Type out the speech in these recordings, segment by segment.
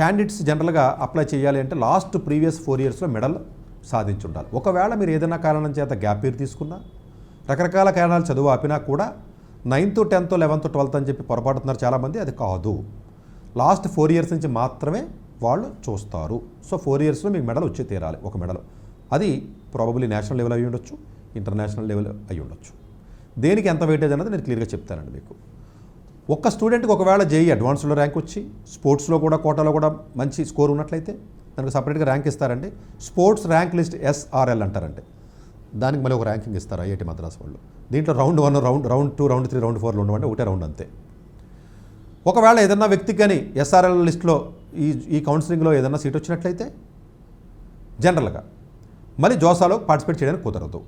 Candidates జనరల్గా apply చేయాలి అంటే లాస్ట్ ప్రీవియస్ 4 ఇయర్స్లో మెడల్ సాధించి ఉండాలి. ఒకవేళ మీరు ఏదైనా కారణం చేత గ్యాప్ ఇయర్ తీసుకున్నా, రకరకాల కారణాలు చదువు ఆపినా కూడా 9th, 10th, 11th, 12th అని చెప్పి పొరపాటుతున్నారు చాలామంది. అది కాదు, లాస్ట్ 4 ఇయర్స్ నుంచి మాత్రమే వాళ్ళు చూస్తారు. సో 4 ఇయర్స్లో మీకు మెడల్ వచ్చి తీరాలి, ఒక మెడల్. అది ప్రాబబ్లీ నేషనల్ లెవెల్ అయ్యి ఉండొచ్చు, ఇంటర్నేషనల్ లెవెల్ అయ్యి ఉండొచ్చు. దేనికి ఎంత వెయిటేజ్ అన్నది నేను క్లియర్గా చెప్తానండి మీకు. ఒక్క స్టూడెంట్కి ఒకవేళ జేఈ అడ్వాన్స్లో ర్యాంక్ వచ్చి స్పోర్ట్స్లో కూడా కోటాలో కూడా మంచి స్కోర్ ఉన్నట్లయితే దానికి సపరేట్గా ర్యాంక్ ఇస్తారండి. స్పోర్ట్స్ ర్యాంక్ లిస్ట్ SRL అంటారంటే దానికి మళ్ళీ ఒక ర్యాంకింగ్ ఇస్తారు IIT మద్రాస్ వాళ్ళు. దీంట్లో రౌండ్ 1, రౌండ్ 2, రౌండ్ 3, రౌండ్ 4 ఉండవండి, ఒకటే రౌండ్ అంతే. ఒకవేళ ఏదన్నా వ్యక్తికి కానీ SRL లిస్ట్లో ఈ కౌన్సిలింగ్లో ఏదన్నా సీట్ వచ్చినట్లయితే జనరల్గా మళ్ళీ జోసాలో పార్టిసిపేట్ చేయడానికి కుదరదు.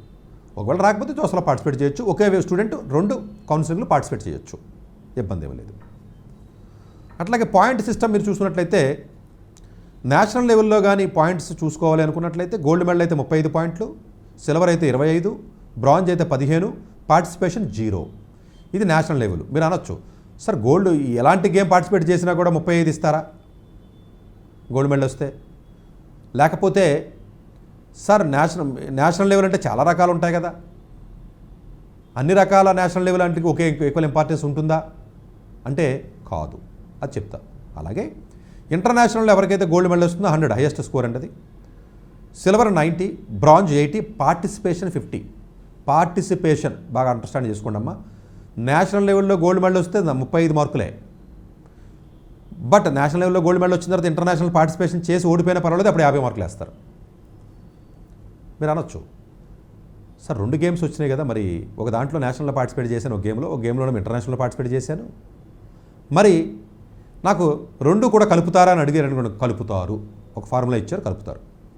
ఒకవేళ రాకపోతే జోసాలో పార్టిసిపేట్ చేయొచ్చు. ఒకే స్టూడెంట్ 2 కౌన్సిలింగ్లో పార్టిసిపేట్ చేయొచ్చు, ఇబ్బంది ఏమీ లేదు. అట్లాగే పాయింట్ సిస్టమ్ మీరు చూసుకున్నట్లయితే నేషనల్ లెవెల్లో కానీ పాయింట్స్ చూసుకోవాలి అనుకున్నట్లయితే గోల్డ్ మెడల్ అయితే 35 పాయింట్లు, సిల్వర్ అయితే 25, బ్రాంజ్ అయితే 15, పార్టిసిపేషన్ 0. ఇది నేషనల్ లెవెల్. మీరు అనొచ్చు, సార్ గోల్డ్ ఎలాంటి గేమ్ పార్టిసిపేట్ చేసినా కూడా 35 ఇస్తారా గోల్డ్ మెడల్ వస్తే? లేకపోతే సార్ నేషనల్ లెవెల్ అంటే చాలా రకాలు ఉంటాయి కదా, అన్ని రకాల నేషనల్ లెవెల్ అంటే ఒకే ఈక్వల్ ఇంపార్టెన్స్ ఉంటుందా అంటే కాదు, అది చెప్తా. అలాగే ఇంటర్నేషనల్లో ఎవరికైతే గోల్డ్ మెడల్ వస్తుందో 100 హైయెస్ట్ స్కోర్ అంటది, సిల్వర్ 90, బ్రాంజ్ 80, పార్టిసిపేషన్ 50. పార్టిసిపేషన్ బాగా అండర్స్టాండ్ చేసుకోండి అమ్మా. నేషనల్ లెవెల్లో గోల్డ్ మెడల్ వస్తే 35 మార్కులే. బట్ నేషనల్ లెవెల్లో గోల్డ్ మెడల్ వచ్చిన తర్వాత ఇంటర్నేషనల్ పార్టిసిపేషన్ చేసి ఓడిపోయినా పర్వాలేదు, అప్పుడు 50 మార్కులు వేస్తారు. మీరు అనొచ్చు, సార్ 2 గేమ్స్ వచ్చినాయి కదా, మరి ఒక దాంట్లో నేషనల్లో పార్టిసిపేట్ చేశాను, ఒక గేమ్లో ఇంటర్నేషనల్లో పార్టిసిపేట్ చేశాను, మరి నాకు 2 కూడా కలుపుతారా అని అడిగారు అనుకోండి, కలుపుతారు. ఒక ఫార్ములా ఇచ్చారు, కలుపుతారు.